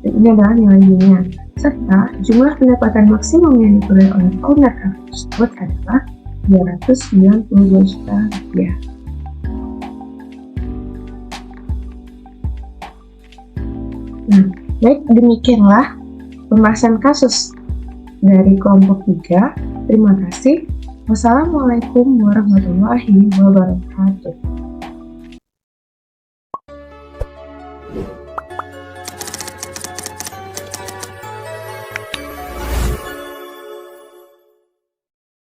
B: dan ini adalah nilai Y-nya, serta jumlah pendapatan maksimum yang diperoleh oleh owner kafe tersebut adalah 292 juta rupiah. Nah, baik, demikianlah pembahasan kasus dari kelompok 3. Terima kasih. Wassalamualaikum warahmatullahi wabarakatuh.